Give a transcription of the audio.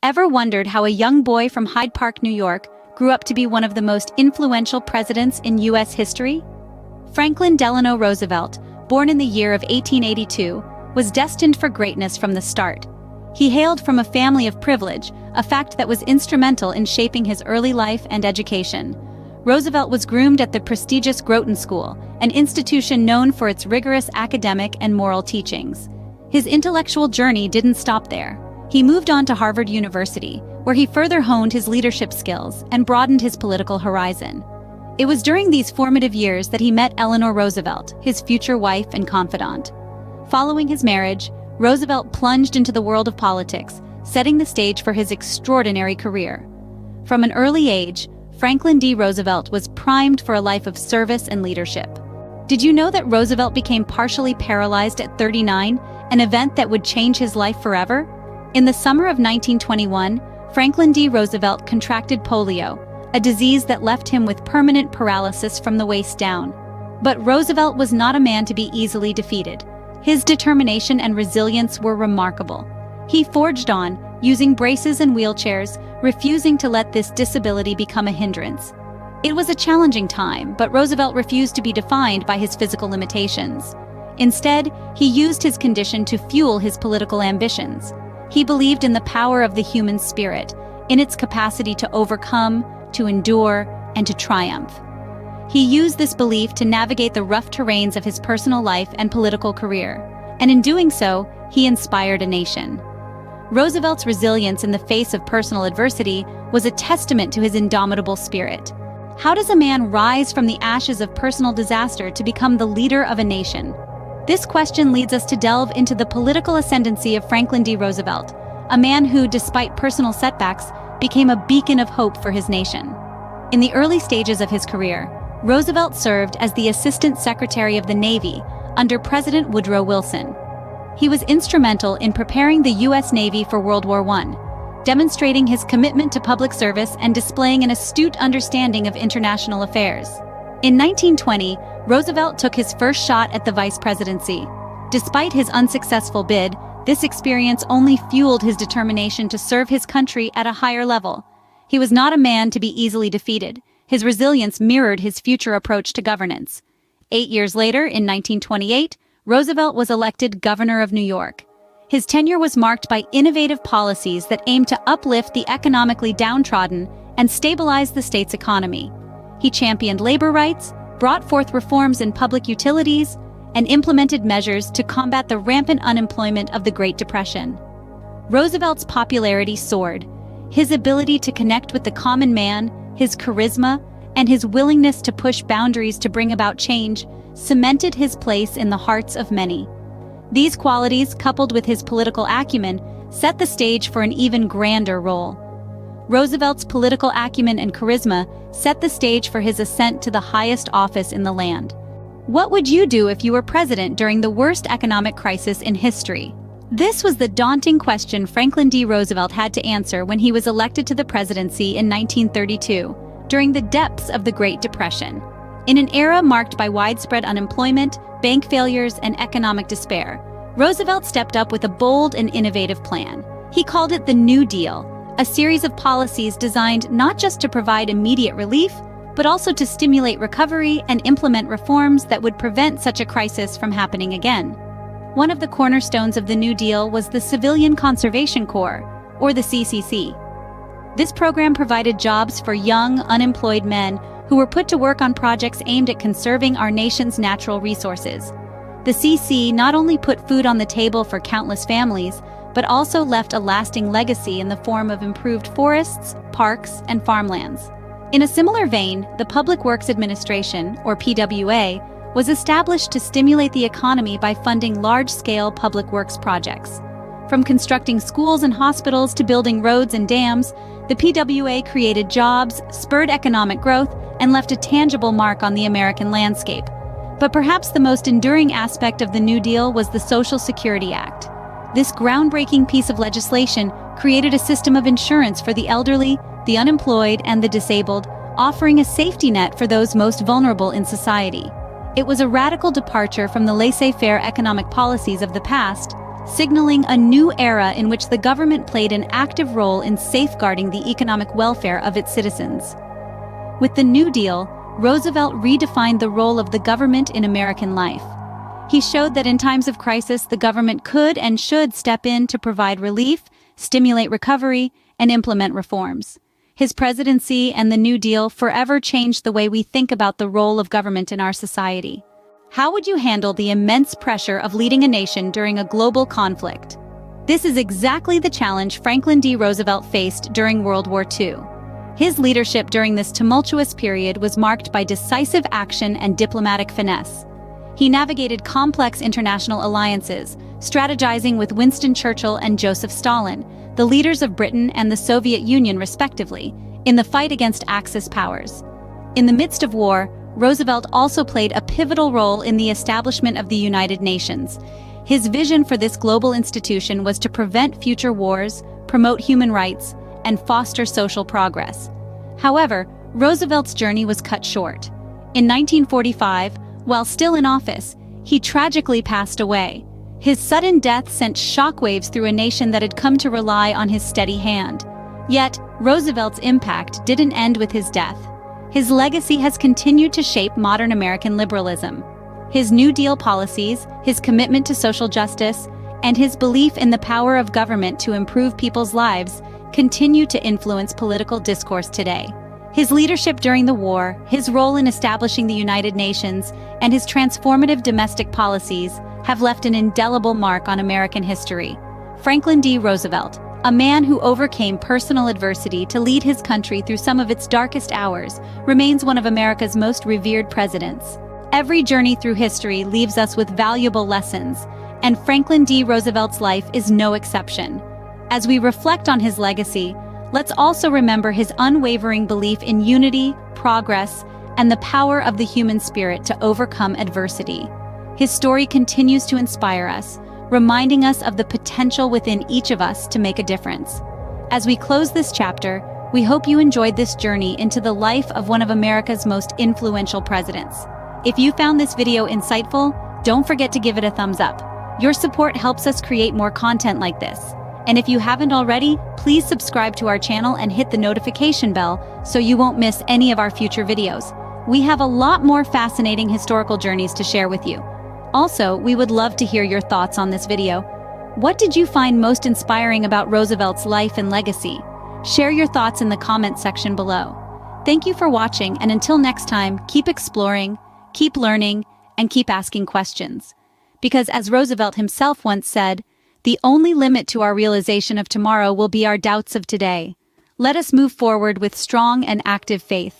Ever wondered how a young boy from Hyde Park, New York, grew up to be one of the most influential presidents in U.S. history? Franklin Delano Roosevelt, born in the year of 1882, was destined for greatness from the start. He hailed from a family of privilege, a fact that was instrumental in shaping his early life and education. Roosevelt was groomed at the prestigious Groton School, an institution known for its rigorous academic and moral teachings. His intellectual journey didn't stop there. He moved on to Harvard University, where he further honed his leadership skills and broadened his political horizon. It was during these formative years that he met Eleanor Roosevelt, his future wife and confidant. Following his marriage, Roosevelt plunged into the world of politics, setting the stage for his extraordinary career. From an early age, Franklin D. Roosevelt was primed for a life of service and leadership. Did you know that Roosevelt became partially paralyzed at 39, an event that would change his life forever? In the summer of 1921, Franklin D. Roosevelt contracted polio, a disease that left him with permanent paralysis from the waist down. But Roosevelt was not a man to be easily defeated. His determination and resilience were remarkable. He forged on, using braces and wheelchairs, refusing to let this disability become a hindrance. It was a challenging time, but Roosevelt refused to be defined by his physical limitations. Instead, he used his condition to fuel his political ambitions. He believed in the power of the human spirit, in its capacity to overcome, to endure, and to triumph. He used this belief to navigate the rough terrains of his personal life and political career, and in doing so, he inspired a nation. Roosevelt's resilience in the face of personal adversity was a testament to his indomitable spirit. How does a man rise from the ashes of personal disaster to become the leader of a nation? This question leads us to delve into the political ascendancy of Franklin D. Roosevelt, a man who, despite personal setbacks, became a beacon of hope for his nation. In the early stages of his career, Roosevelt served as the Assistant Secretary of the Navy under President Woodrow Wilson. He was instrumental in preparing the U.S. Navy for World War I, demonstrating his commitment to public service and displaying an astute understanding of international affairs. In 1920, Roosevelt took his first shot at the vice presidency. Despite his unsuccessful bid, this experience only fueled his determination to serve his country at a higher level. He was not a man to be easily defeated. His resilience mirrored his future approach to governance. 8 years later, in 1928, Roosevelt was elected governor of New York. His tenure was marked by innovative policies that aimed to uplift the economically downtrodden and stabilize the state's economy. He championed labor rights, brought forth reforms in public utilities, and implemented measures to combat the rampant unemployment of the Great Depression. Roosevelt's popularity soared. His ability to connect with the common man, his charisma, and his willingness to push boundaries to bring about change cemented his place in the hearts of many. These qualities, coupled with his political acumen, set the stage for an even grander role. Roosevelt's political acumen and charisma set the stage for his ascent to the highest office in the land. What would you do if you were president during the worst economic crisis in history? This was the daunting question Franklin D. Roosevelt had to answer when he was elected to the presidency in 1932, during the depths of the Great Depression. In an era marked by widespread unemployment, bank failures, and economic despair, Roosevelt stepped up with a bold and innovative plan. He called it the New Deal, a series of policies designed not just to provide immediate relief, but also to stimulate recovery and implement reforms that would prevent such a crisis from happening again. One of the cornerstones of the New Deal was the Civilian Conservation Corps, or the CCC. This program provided jobs for young, unemployed men who were put to work on projects aimed at conserving our nation's natural resources. The CC not only put food on the table for countless families, but also left a lasting legacy in the form of improved forests, parks, and farmlands. In a similar vein, the Public Works Administration, or PWA, was established to stimulate the economy by funding large-scale public works projects. From constructing schools and hospitals to building roads and dams, the PWA created jobs, spurred economic growth, and left a tangible mark on the American landscape. But perhaps the most enduring aspect of the New Deal was the Social Security Act. This groundbreaking piece of legislation created a system of insurance for the elderly, the unemployed, and the disabled, offering a safety net for those most vulnerable in society. It was a radical departure from the laissez-faire economic policies of the past, signaling a new era in which the government played an active role in safeguarding the economic welfare of its citizens. With the New Deal, Roosevelt redefined the role of the government in American life. He showed that in times of crisis, the government could and should step in to provide relief, stimulate recovery, and implement reforms. His presidency and the New Deal forever changed the way we think about the role of government in our society. How would you handle the immense pressure of leading a nation during a global conflict? This is exactly the challenge Franklin D. Roosevelt faced during World War II. His leadership during this tumultuous period was marked by decisive action and diplomatic finesse. He navigated complex international alliances, strategizing with Winston Churchill and Joseph Stalin, the leaders of Britain and the Soviet Union respectively, in the fight against Axis powers. In the midst of war, Roosevelt also played a pivotal role in the establishment of the United Nations. His vision for this global institution was to prevent future wars, promote human rights, and foster social progress. However, Roosevelt's journey was cut short. In 1945, while still in office, he tragically passed away. His sudden death sent shockwaves through a nation that had come to rely on his steady hand. Yet, Roosevelt's impact didn't end with his death. His legacy has continued to shape modern American liberalism. His New Deal policies, his commitment to social justice, and his belief in the power of government to improve people's lives continue to influence political discourse today. His leadership during the war, his role in establishing the United Nations, and his transformative domestic policies have left an indelible mark on American history. Franklin D. Roosevelt, a man who overcame personal adversity to lead his country through some of its darkest hours, remains one of America's most revered presidents. Every journey through history leaves us with valuable lessons, and Franklin D. Roosevelt's life is no exception. As we reflect on his legacy, let's also remember his unwavering belief in unity, progress, and the power of the human spirit to overcome adversity. His story continues to inspire us, reminding us of the potential within each of us to make a difference. As we close this chapter, we hope you enjoyed this journey into the life of one of America's most influential presidents. If you found this video insightful, don't forget to give it a thumbs up. Your support helps us create more content like this. And if you haven't already, please subscribe to our channel and hit the notification bell so you won't miss any of our future videos. We have a lot more fascinating historical journeys to share with you. Also, we would love to hear your thoughts on this video. What did you find most inspiring about Roosevelt's life and legacy? Share your thoughts in the comment section below. Thank you for watching, and until next time, keep exploring, keep learning, and keep asking questions. Because as Roosevelt himself once said, the only limit to our realization of tomorrow will be our doubts of today. Let us move forward with strong and active faith.